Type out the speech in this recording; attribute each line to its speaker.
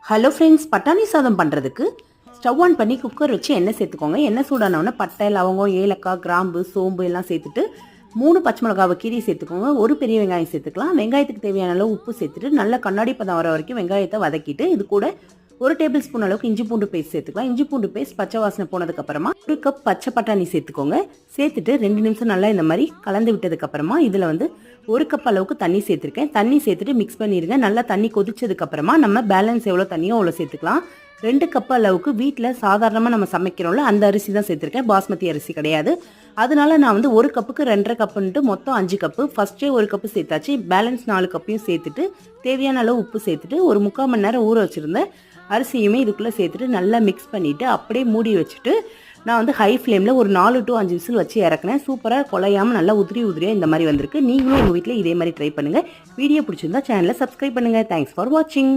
Speaker 1: Hello friends, பட்டாணி சாதம் பண்ணுறதுக்கு ஸ்டவ் ஆன் பண்ணி குக்கர் வச்சு எண்ணெய் சேர்த்துக்கோங்க. எண்ணெய் சூடானவுடனே பட்டை, லவங்கம், ஏலக்காய், கிராம்பு, சோம்பு எல்லாம் சேர்த்துட்டு 3 பச்சை மிளகாவை கீரி சேர்த்துக்கோங்க. ஒரு பெரிய வெங்காயம் சேர்த்துக்கலாம். வெங்காயத்துக்கு தேவையான அளவு உப்பு சேர்த்துட்டு நல்லா கண்ணாடி பதம் வர வரைக்கும் வெங்காயத்தை வதக்கிட்டு இது கூட 1 டேபிள் ஸ்பூன் அளவுக்கு இஞ்சி பூண்டு பேஸ்ட் சேர்த்துக்கலாம். இஞ்சி பூண்டு பேஸ்ட் பச்சை வாசனை போனதுக்கப்புறமா 1 கப் பச்சை பட்டாணி சேர்த்துக்கோங்க. சேர்த்துட்டு 2 நிமிஷம் நல்லா இந்த மாதிரி கலந்து விட்டதுக்கப்புறமா இதில் 1 கப் அளவுக்கு தண்ணி சேர்த்துருக்கேன். தண்ணி சேர்த்துட்டு மிக்ஸ் பண்ணிடுங்க. நல்லா தண்ணி கொதிச்சதுக்கப்புறமா நம்ம பேலன்ஸ் எவ்வளோ தண்ணியோ அவ்வளோ சேர்த்துக்கலாம். 2 கப் அளவுக்கு வீட்டில் சாதாரணமாக நம்ம சமைக்கிறோம்ல அந்த அரிசி தான் சேர்த்துருக்கேன், பாஸ்மதி அரிசி கிடையாது. அதனால நான் 1 கப்புக்கு 2.5 கப்புன்ட்டு மொத்தம் 5 கப்பு. ஃபஸ்ட்டே 1 கப்பு சேர்த்தாச்சு. பேலன்ஸ் 4 கப்பையும் சேர்த்துட்டு தேவையான அளவு உப்பு சேர்த்துட்டு ஒரு 3/4 மணி நேரம் ஊற வச்சுருந்தேன் அரிசியுமே இதுக்குள்ளே சேர்த்துட்டு நல்லா மிக்ஸ் பண்ணிவிட்டு அப்படியே மூடி வச்சுட்டு நான் ஹை ஃப்ளேமில் ஒரு 4 to 5 விசில் வச்சு இறக்குனேன். சூப்பராக குலையாமல் நல்லா உதிரியாக இந்த மாதிரி வந்திருக்கு. நீங்களும் உங்கள் வீட்டில் இதே மாதிரி ட்ரை பண்ணுங்கள். வீடியோ பிடிச்சிருந்தா சேனலை சப்ஸ்கிரைப் பண்ணுங்கள். தேங்க்ஸ் ஃபார் வாட்சிங்.